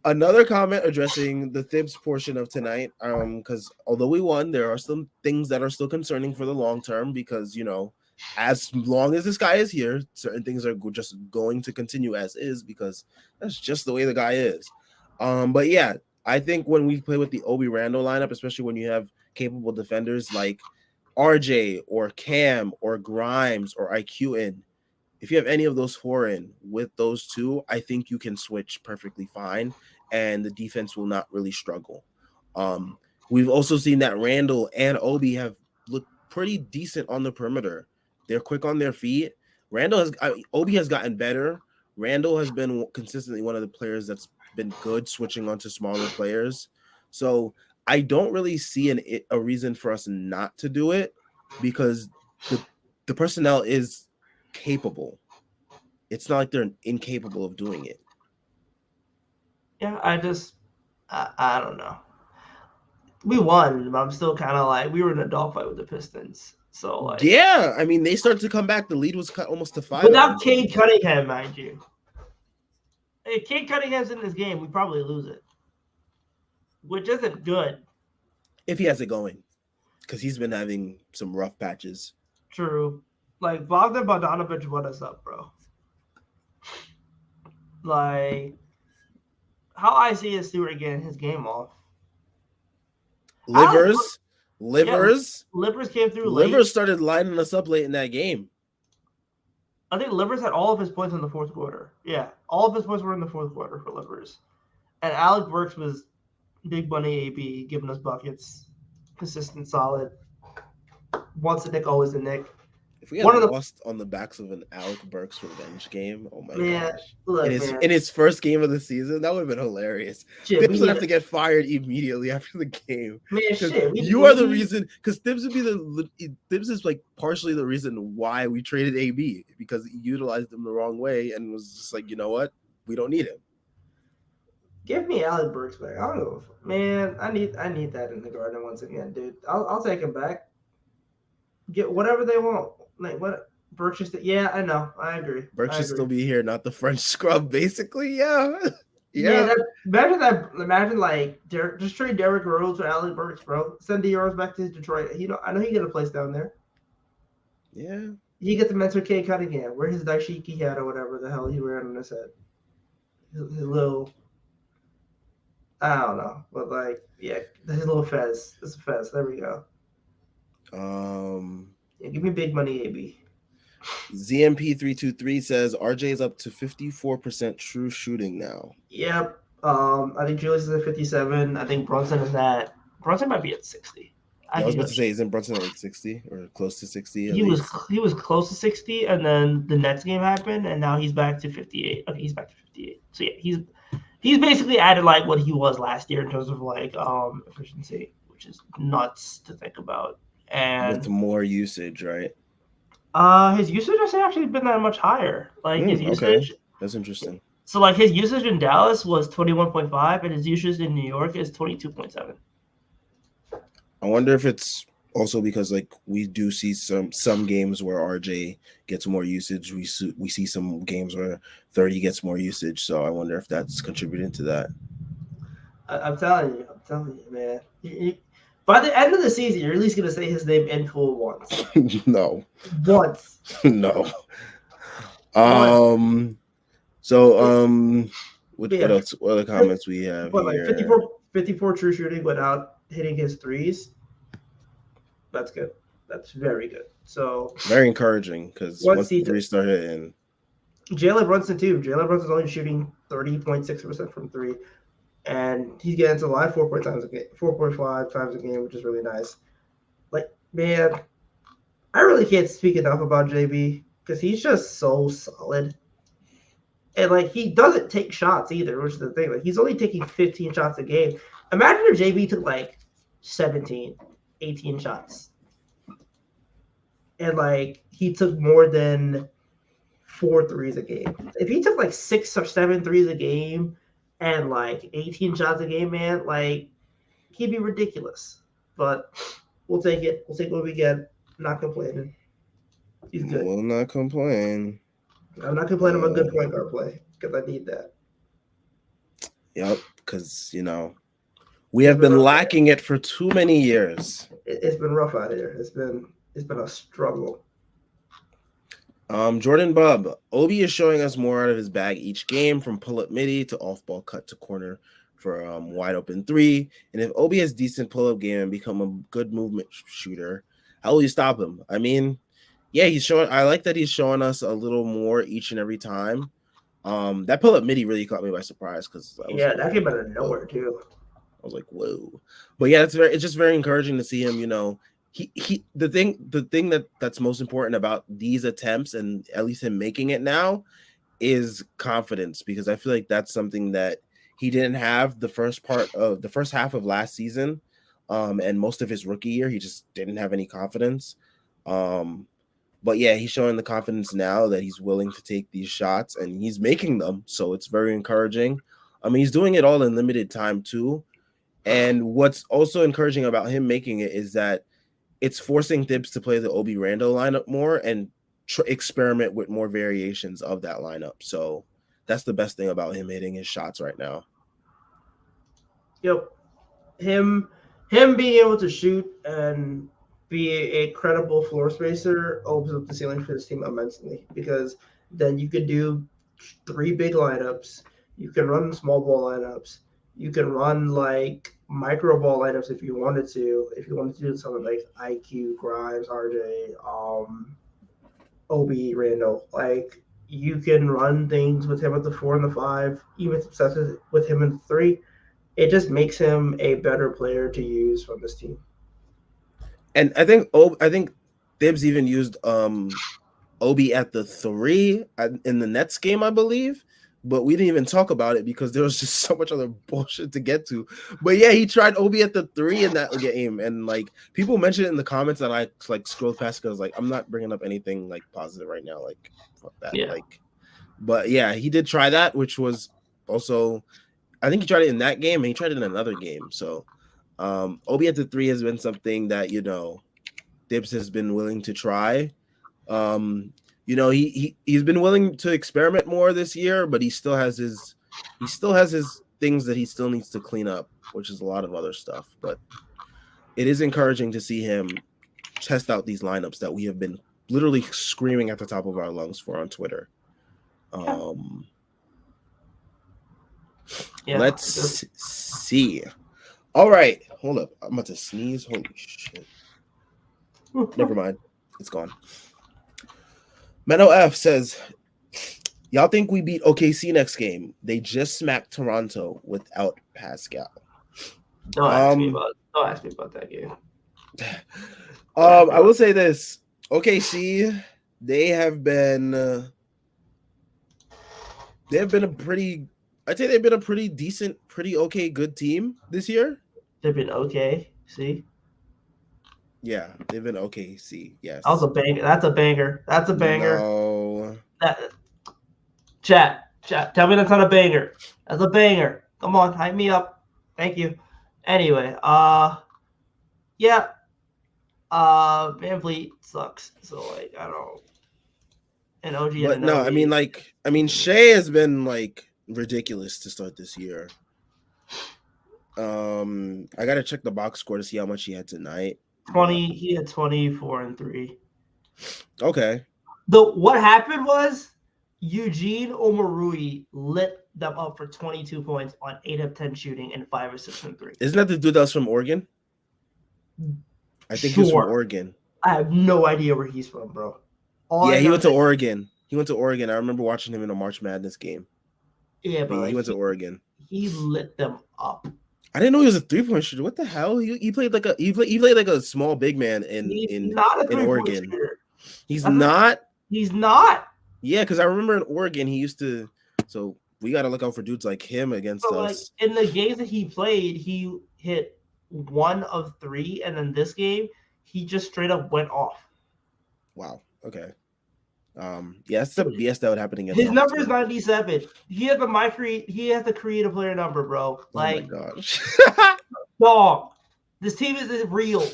another comment addressing the Thibs portion of tonight. Because although we won, there are some things that are still concerning for the long term. Because as long as this guy is here, certain things are just going to continue as is because that's just the way the guy is. But yeah, I think when we play with the Obi Randall lineup, especially when you have capable defenders like RJ or Cam or Grimes or IQ in, if you have any of those four in with those two, I think you can switch perfectly fine and the defense will not really struggle. We've also seen that Randall and Obi have looked pretty decent on the perimeter. They're quick on their feet. Obi has gotten better. Randall has been consistently one of the players that's been good switching onto smaller players. So I don't really see a reason for us not to do it because the personnel is capable. It's not like they're incapable of doing it.
Yeah, I don't know. We won, but I'm still kind of like we were in a dogfight with the Pistons. So like,
Yeah, I mean they started to come back. The lead was cut almost to 5 at one
without
point.
Cade Cunningham, mind you, if Cade Cunningham's in this game, we probably lose it, which isn't good.
If he has it going, because he's been having some rough patches.
True. Like Bogdan Bogdanovic won us up, bro. Like how I see is Stewart getting his game off.
Livers,
Yeah,
livers,
Livers came through late.
livers started lining us up late in that game.
I think Livers had all of his points in the fourth quarter. Yeah, all of his points were in the fourth quarter for Livers. And Alec Burks was big money AB, giving us buckets, consistent, solid. Once a Nick, always a Nick.
If we had
One of the
lost on the backs of an Alec Burks revenge game, oh my
man,
gosh!
look,
In his first game of the season, that would have been hilarious.
shit,
Thibs would have to get fired immediately after the game.
man, shit.
You are the reason. Because Thibs would be Thibs is like partially the reason why we traded AB because he utilized him the wrong way and was just like, you know what, we don't need him.
Give me Alec Burks back. I don't know, man. I need that in the Garden once again, dude. I'll take him back. Get whatever they want. Like what Burks just yeah, I know. I agree.
Burks should still be here, not the French scrub, basically. Yeah.
Yeah. Man, imagine like just trade Derrick Rose or Alec Burks, bro. Send the Euros back to Detroit. I know he get a place down there.
Yeah.
You get to mentor Cade Cunningham. Wear his dashiki hat or whatever the hell he wearing on his head. His little I don't know. But like, yeah, his little fez. It's a fez. There we go. Yeah, give me big money, AB.
ZMP323 says RJ is up to 54% true shooting now.
Yep. I think Julius is at 57. I think Brunson is at. Brunson might be at 60. I
Yeah, I was
could
about
go.
to say, isn't Brunson at like 60 or close to 60 at
He was
least?
he was close to 60, and then the next game happened, and now he's back to 58. Okay, he's back to 58. So yeah, he's basically added like what he was last year in terms of like efficiency, which is nuts to think about.
With
And
more usage, right?
his usage hasn't actually been that much higher. Like his
Okay.
usage,
That's interesting.
so like his usage in Dallas was 21.5, and his usage in New York is 22.7.
I wonder if it's also because like we do see some games where RJ gets more usage. We see some games where 30 gets more usage. So I wonder if that's contributing to that.
I'm telling you, man. By the end of the season, you're at least gonna say his name in full once.
No.
Once.
No.
Once.
So
But
what
yeah,
else? What other comments we have
but like
here?
54 true shooting without hitting his threes. That's good. That's very good. So
Very encouraging because
once
once the
he
three start hitting,
Jalen Brunson too. Jalen Brunson's only shooting 30.6% from three, and he's getting to the line 4.5 times a game, which is really nice. Like man, I really can't speak enough about JB because he's just so solid. And like he doesn't take shots either, which is the thing. Like he's only taking 15 shots a game. Imagine if JB took like 17, 18 shots. And like he took more than 4 threes a game. If he took like 6 or 7 threes a game and like 18 shots a game, man, like he'd be ridiculous. But we'll take it. We'll take what we get. Not complaining. He's good.
will not complain.
I'm not complaining about good point guard play because I need that.
Yep, because we have been lacking it for too many years.
It's been rough out here. It's been a struggle.
Jordan Bub, Obi is showing us more out of his bag each game, from pull-up midi to off-ball cut to corner for wide open three. And if Obi has decent pull-up game and become a good movement shooter, how will you stop him? I mean, yeah, he's showing. I like that he's showing us a little more each and every time. That pull-up midi really caught me by surprise because
that came out of nowhere too.
I was like, whoa. But yeah, it's just very encouraging to see him, the thing that's most important about these attempts and at least him making it now is confidence, because I feel like that's something that he didn't have the first half of last season, and most of his rookie year. He just didn't have any confidence. But yeah, he's showing the confidence now that he's willing to take these shots and he's making them. So it's very encouraging. I mean, he's doing it all in limited time too. And what's also encouraging about him making it is that it's forcing Thibs to play the Obi Randle lineup more and experiment with more variations of that lineup. So that's the best thing about him hitting his shots right now.
Yep, him being able to shoot and be a credible floor spacer opens up the ceiling for this team immensely, because then you could do 3 big lineups. You can run small ball lineups. You can run like micro ball lineups if you wanted to. If you wanted to do something like IQ, Grimes, RJ, Obi, Randall, like you can run things with him at the 4 and the 5, even successes with him in the 3. It just makes him a better player to use from this team.
And I think Thibs even used Obi at the 3 in the Nets game, I believe. But we didn't even talk about it because there was just so much other bullshit to get to. But yeah, he tried Obi at the 3 in that game, and like people mentioned it in the comments, and I like scrolled past because like I'm not bringing up anything like positive right now. Like fuck that.
Yeah.
Like, but yeah, he did try that, which was also, I think he tried it in that game and he tried it in another game. So Obi at the 3 has been something that Dibs has been willing to try. He's been willing to experiment more this year, but he still has his things that he still needs to clean up, which is a lot of other stuff. But it is encouraging to see him test out these lineups that we have been literally screaming at the top of our lungs for on Twitter. Let's see. All right, hold up. I'm about to sneeze. Holy shit. Never mind. It's gone. Menno F says, y'all think we beat OKC next game? They just smacked Toronto without Pascal.
Don't ask me about that game.
I will say this: OKC, they have been a pretty. I'd say they've been a pretty decent, pretty okay, good team this year.
They've been okay. See,
yeah, they've been okay. See, yes,
that was a banger. That's a banger. That's a banger.
No,
chat. Tell me that's not a banger. That's a banger. Come on, hype me up. Thank you. Anyway, yeah. Van Vliet sucks. So like, I don't. And OG.
But no, I mean, Shea has been like ridiculous to start this year. I gotta check the box score to see how much he had tonight.
20. He had 24 and 3.
Okay.
What happened was Eugene Omarui lit them up for 22 points on 8 of 10 shooting and 5 of 6 from 3.
Isn't that the dude that was from Oregon? I think he's from Oregon.
I have no idea where he's from, bro.
He went to Oregon. He went to Oregon. I remember watching him in a March Madness game.
Yeah, but
he went to Oregon.
He lit them up.
I didn't know he was a 3-point shooter. What the hell? He played like a small big man in Oregon. Shooter. He's not.
He's not.
Yeah, because I remember in Oregon he used to. So we got to look out for dudes like him against us.
Like in the games that he played, he hit 1 of 3, and then this game he just straight up went off.
Wow. Okay. That's the BS that would happen against
his number is 97. He has the creative player number, bro. Like,
oh my gosh.
dog. This team isn't real.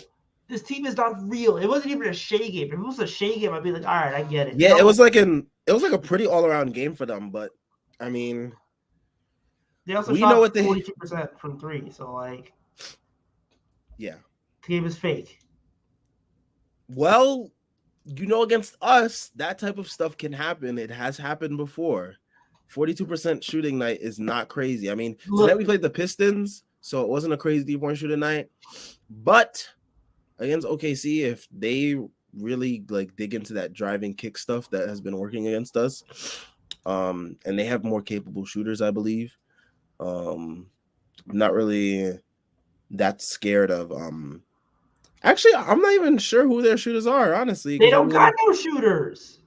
This team is not real. It wasn't even a Shea game. If it was a Shea game, I'd be like, all right, I get it.
Yeah, it was like a pretty all around game for them, but I mean,
they also shot 42% from 3. So like,
yeah,
the game is fake.
Well, against us, that type of stuff can happen. It has happened before. 42% shooting night is not crazy. I mean, today we played the Pistons, so it wasn't a crazy 3-point shooting night. But against OKC, if they really like dig into that driving kick stuff that has been working against us, and they have more capable shooters, I believe. Not really that scared of Actually, I'm not even sure who their shooters are, honestly.
They don't got no shooters.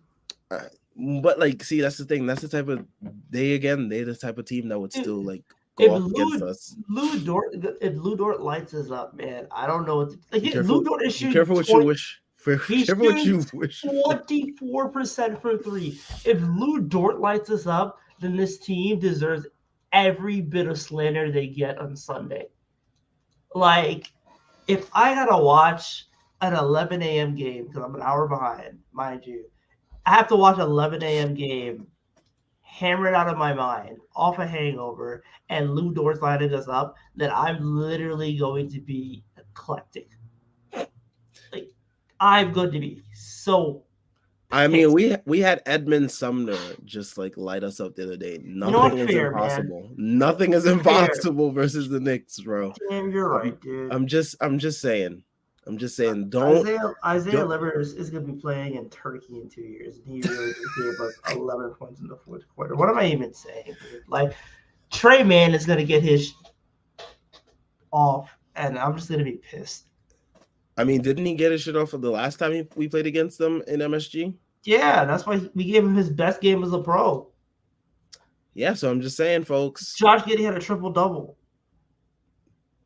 But like, see, that's the thing. That's the type of they're the type of team that would still like go off against us.
If Lou Dort lights us up, man, I don't know what to Lou Dort is shooting.
Careful what you wish. Careful what you wish.
24% for 3. If Lou Dort lights us up, then this team deserves every bit of slander they get on Sunday. Like, if I gotta watch an 11 a.m. game, because I'm an hour behind, mind you, I have to watch an 11 a.m. game, hammer it out of my mind, off a hangover, and Lou Dort's lining us up, then I'm literally going to be eclectic. Like, I'm going to be so
I mean, we had Edmund Sumner just like light us up the other day. Nothing is impossible. Man. Nothing is impossible versus the Knicks, bro.
Damn, you're right, dude.
I'm just saying. Don't
Isaiah Livers is gonna be playing in Turkey in 2 years, and he really gave us 11 points in the fourth quarter. What am I even saying, dude? Like, Trey Mann is gonna get his off, and I'm just gonna be pissed.
I mean, didn't he get his shit off of the last time we played against them in MSG?
Yeah, that's why we gave him his best game as a pro.
Yeah, so I'm just saying, folks.
Josh Giddey had a triple-double.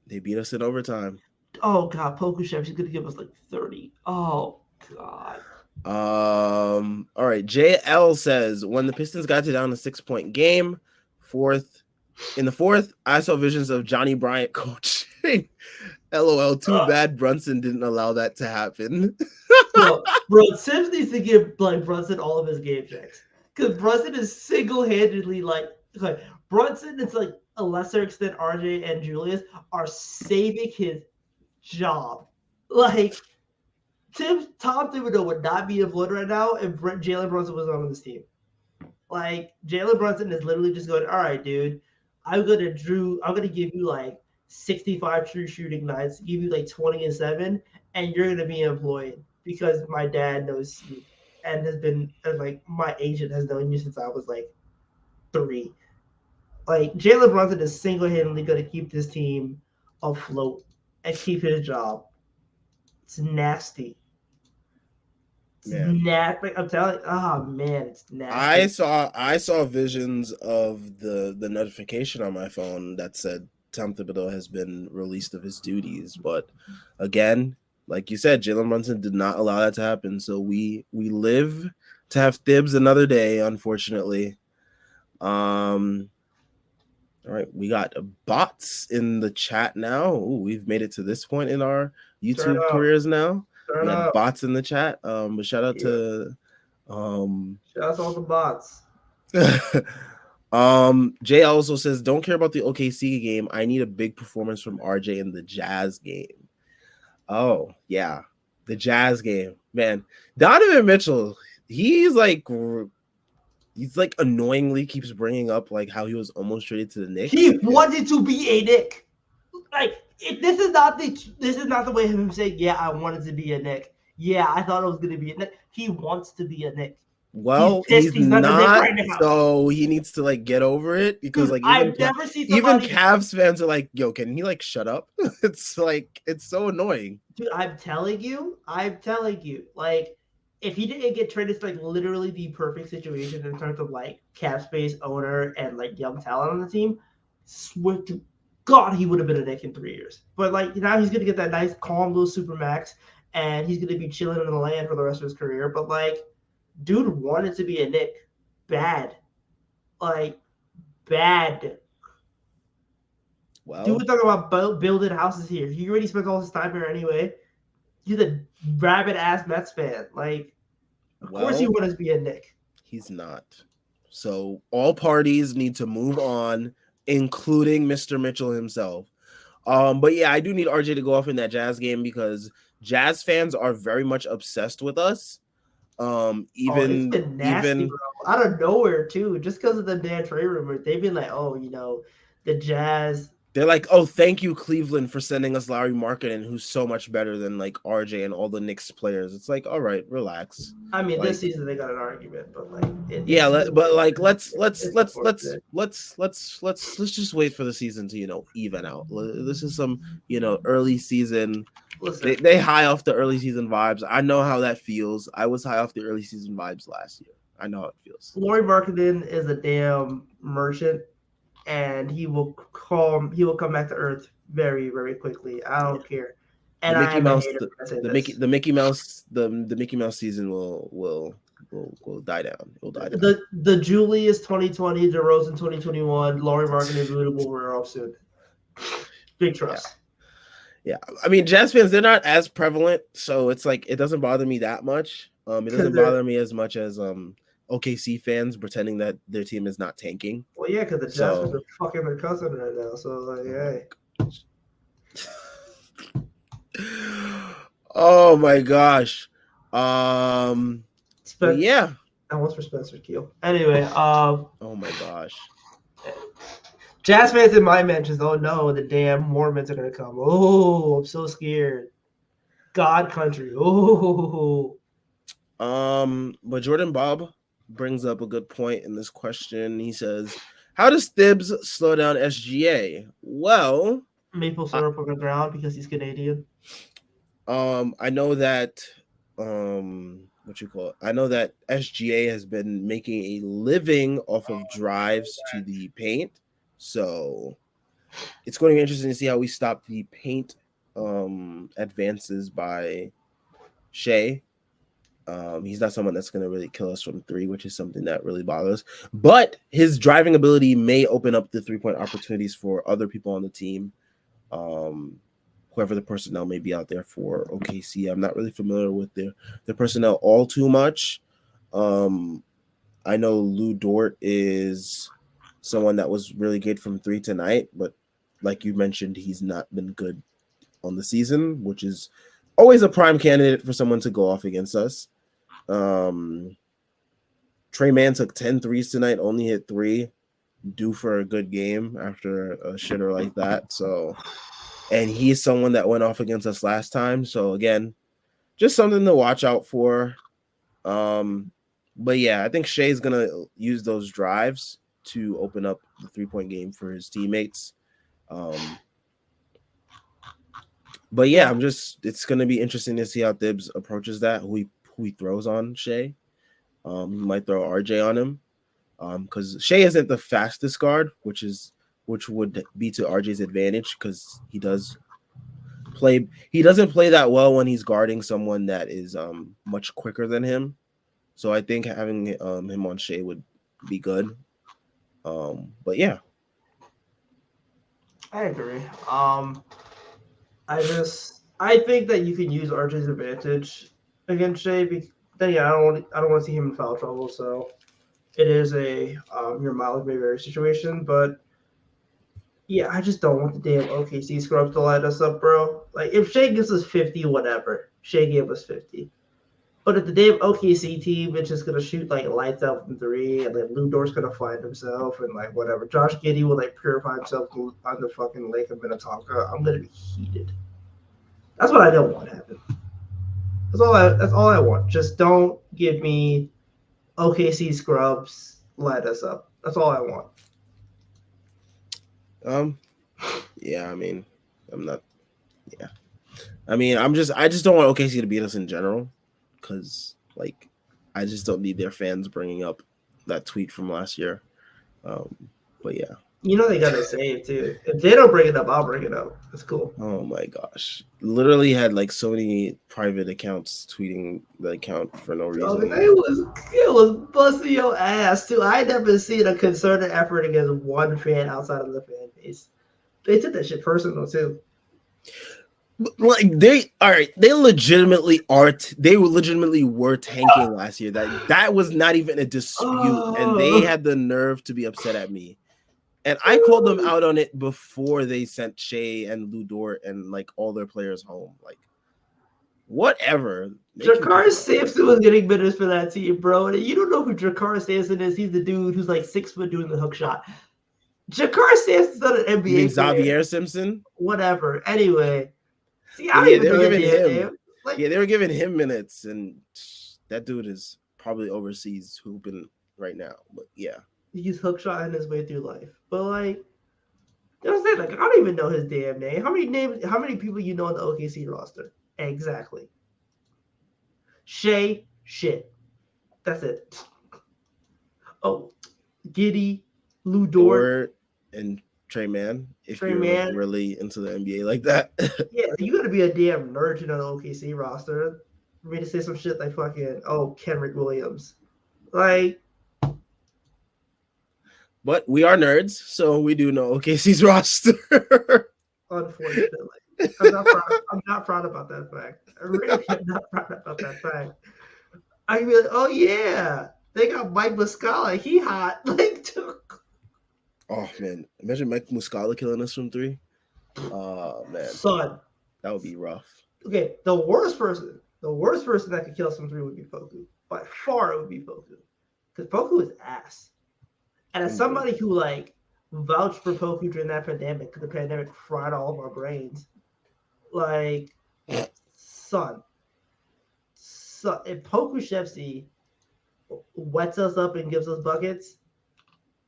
They beat us in overtime.
Oh, God, Pokushev, he's going to give us like 30. Oh, God.
All right, JL says, when the Pistons got to down a 6-point game, in the fourth, I saw visions of Johnny Bryant coaching. LOL, too bad Brunson didn't allow that to happen.
Bro, Sims needs to give Brunson all of his game checks. Because Brunson is single-handedly Brunson, it's like a lesser extent, RJ and Julius are saving his job. Like, Tom Thibodeau would not be employed right now if Jalen Brunson was on this team. Like, Jalen Brunson is literally just going, all right, dude, I'm gonna give you like 65 true shooting nights, give you like 20 and 7, and you're gonna be employed because my dad knows you and has been like my agent has known you since I was like 3. Like Jalen Brunson is single-handedly going to keep this team afloat and keep his job. It's nasty. It's
Man,
nasty. Like, I'm telling. Oh man, it's
I
nasty.
saw visions of the notification on my phone that said Tom Thibodeau has been released of his duties. But again, like you said, Jalen Brunson did not allow that to happen. So we live to have Thibs another day, unfortunately. All right, we got bots in the chat now. Ooh, we've made it to this point in our
Turn
YouTube
up.
careers now. We
Turn
got
up.
bots in the chat. But shout out
Yeah.
to
Shout out to all the bots.
Jay also says, don't care about the OKC game. I need a big performance from RJ in the Jazz game. Oh, yeah. The Jazz game. Man, Donovan Mitchell, he's like annoyingly keeps bringing up like how he was almost traded to the Knicks.
He wanted to be a Knick. Like this is not the way of him saying, yeah, I wanted to be a Knick. Yeah, I thought it was gonna be a Knick. He wants to be a Knick. He's
Well,
pissed
he's
he's not a Knick
not,
right now.
so he needs to like get over it because
Dude,
like
I've never seen
even
somebody.
Cavs fans are like, yo, can he like shut up? It's like it's so annoying.
Dude, I'm telling you, like if he didn't get traded, it's like literally the perfect situation in terms of like cap space, owner, and like young talent on the team. Swear to God, he would have been a Knick in 3 years. But like now he's gonna get that nice, calm little super max, and he's gonna be chilling in the land for the rest of his career. But like, dude wanted to be a Knick, bad, like bad. Dude,
Well,
we're talking about building houses here. He already spent all his time here anyway. He's a rabid ass Mets fan. Like, of course he
well,
wants to be a Knick.
he's not. So all parties need to move on, including Mr. Mitchell himself. But yeah, I do need RJ to go off in that Jazz game because Jazz fans are very much obsessed with us.
It's been nasty,
Even
bro. Out of nowhere too, just because of the Dan Trey rumor. They've been like, oh, the Jazz.
they're like, oh, thank you, Cleveland, for sending us Larry Markkinen, who's so much better than like RJ and all the Knicks players. It's like, all right, relax.
I mean,
Like,
this season they got an argument, but like,
yeah, but like let's
it's unfortunate.
just wait for the season to even out. This is some early season.
Listen,
They high off the early season vibes. I know how that feels. I was high off the early season vibes last year. I know how it feels.
Laurie Marketing is a damn merchant, and he will come back to earth very, very quickly. I don't care. And
The
I
Mickey
am a
Mouse,
hater
the,
for saying
the
this.
Mickey Mouse season will die down. It will die down.
The Julius 2020, DeRozan 2021, Laurie Marketing will wear off soon. Big trust.
Yeah, I mean, Jazz fans, they're not as prevalent, so it's like it doesn't bother me that much. It doesn't bother me as much as OKC fans pretending that their team is not tanking.
Well, yeah, because the Jazz fans are fucking their cousin right now. So like, hey.
Oh my gosh. Yeah.
That one's for Spencer Keel. Anyway,
oh my gosh.
Jazz fans in my mentions, oh no, the damn Mormons are gonna come. Oh, I'm so scared. God country. Oh.
But Jordan Bob brings up a good point in this question. He says, how does Thibs slow down SGA? Well,
maple syrup on the ground because he's Canadian.
I know that I know that SGA has been making a living off of drives to the paint. So it's going to be interesting to see how we stop the paint advances by Shea. He's not someone that's going to really kill us from three, which is something that really bothers. But his driving ability may open up the 3-point opportunities for other people on the team. Whoever the personnel may be out there for OKC. I'm not really familiar with their personnel all too much. I know Lou Dort is someone that was really good from three tonight, but like you mentioned, he's not been good on the season, which is always a prime candidate for someone to go off against us. Trey Mann took 10 threes tonight, only hit 3, due for a good game after a shitter like that. So, and he's someone that went off against us last time. So again, just something to watch out for. But yeah, I think Shea's gonna use those drives to open up the 3-point game for his teammates. Um, but yeah,
Yeah,
it's gonna be interesting to see how Thibs approaches that. Who he throws on Shea. He might throw RJ on him. Because Shea isn't the fastest guard, which would be to RJ's advantage because he doesn't play that well when he's guarding someone that is much quicker than him. So I think having him on Shea would be good. But yeah.
I agree. I think that you can use RJ's advantage against Shea. Then yeah, I don't want to see him in foul trouble. So it is a your mileage may vary situation, but yeah, I just don't want the damn OKC scrubs to light us up, bro. Like if Shea gives us 50, whatever. Shea gave us 50. But if the damn OKC team is just gonna shoot like lights out from three, and then Lou Dort's gonna find himself, and like whatever, Josh Giddey will like purify himself on the fucking Lake of Minnetonka, I'm gonna be heated. That's what I don't want to happen. That's all I want. Just don't give me OKC scrubs light us up. That's all I want.
Um. Yeah. I mean, I'm not. Yeah. I mean, I just don't want OKC to beat us in general, because like, I just don't need their fans bringing up that tweet from last year. But yeah.
You know they got to save too. If they don't bring it up, I'll bring it up. That's cool.
Oh my gosh! Literally had like so many private accounts tweeting the account for no
Oh,
reason.
it was busting your ass too. I never seen a concerted effort against one fan outside of the fan base. They took that shit personal too.
Like they legitimately were tanking last year. That was not even a dispute, and they had the nerve to be upset at me. And I called them out on it before they sent Shea and Lou Dort and like all their players home. Like, whatever.
Jakar Sampson was getting minutes for that team, bro. And you don't know who Jakar Sampson is. He's the dude who's like 6 foot doing the hook shot. Jakar Sampson's not an NBA
You mean
player.
Xavier Simpson?
Whatever. Anyway. See, I
But
don't
yeah,
even
they were
know
giving him.
name. Like,
Yeah, they were giving him minutes, and that dude is probably overseas hooping right now. But yeah.
he's hook shotting his way through life. But like, you know what I'm saying? Like, I don't even know his damn name. How many people you know on the OKC roster? Exactly. Shea, shit. That's it. Oh, Giddey, Lou Dort,
And Trey Mann, if
Trey
you're like
Mann.
really into the NBA like that.
Yeah, you gotta be a damn nerd to know the OKC roster for me to say some shit like fucking, Kenrick Williams. Like,
But we are nerds, so we do know OKC's roster.
unfortunately. I'm not proud about that fact. I really am not proud about that fact. I can be like, oh yeah, they got Mike Muscala. He hot. Like,
Oh man, imagine Mike Muscala killing us from three. Oh man,
son.
that would be rough.
Okay, the worst person that could kill some three would be Poku. By far, it would be Poku, because Poku is ass. And as somebody who like vouched for Poku during that pandemic, because the pandemic fried all of our brains, like, son, if Poku Shefsy wets us up and gives us buckets,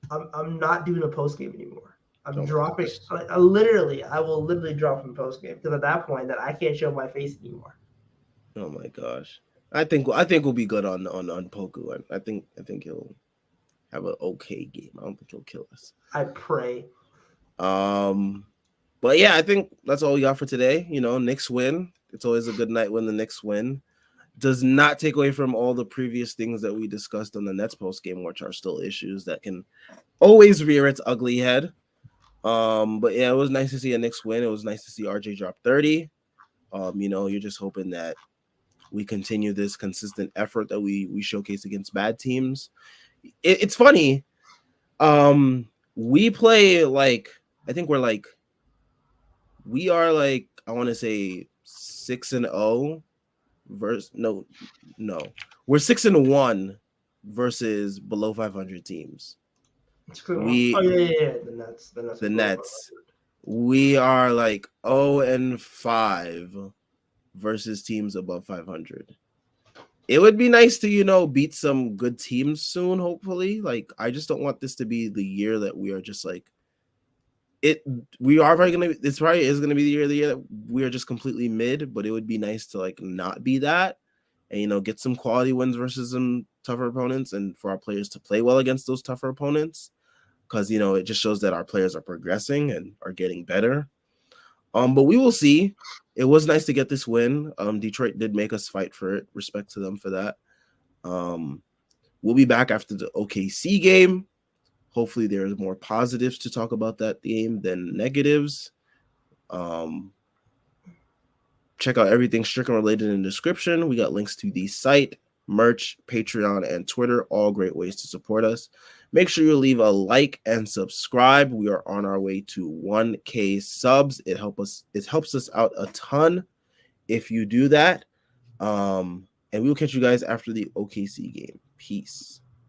I'm not doing a post game anymore. I'm dropping. I will literally drop from post game, because at that point, that I can't show my face anymore.
Oh my gosh, I think we'll be good on Poku. I think he'll have an okay game. I don't think he'll kill us.
I pray.
But yeah, I think that's all we got for today. You know, Knicks win. It's always a good night when the Knicks win. Does not take away from all the previous things that we discussed on the Nets post game, which are still issues that can always rear its ugly head. But yeah, it was nice to see a Knicks win. It was nice to see RJ drop 30. You know, you're just hoping that we continue this consistent effort that we showcase against bad teams. It's funny. We play like, I think we are like, I want to say 6-0 versus no, we're 6-1 versus below 500 teams. The Nets. We are like 0-5 versus teams above 500. It would be nice to, beat some good teams soon, hopefully. Like, I just don't want this to be the year that we are just like it. We are probably gonna. It's probably is gonna be the year that we are just completely mid. But it would be nice to like not be that, and get some quality wins versus some tougher opponents, and for our players to play well against those tougher opponents, because it just shows that our players are progressing and are getting better. But we will see. It was nice to get this win. Detroit did make us fight for it. Respect to them for that. We'll be back after the OKC game. Hopefully, there's more positives to talk about that game than negatives. Check out everything Stricken related in the description. We got links to the site, merch, Patreon, and Twitter. All great ways to support us. Make sure you leave a like and subscribe. We are on our way to 1K subs. It helps us out a ton if you do that. And we will catch you guys after the OKC game. Peace.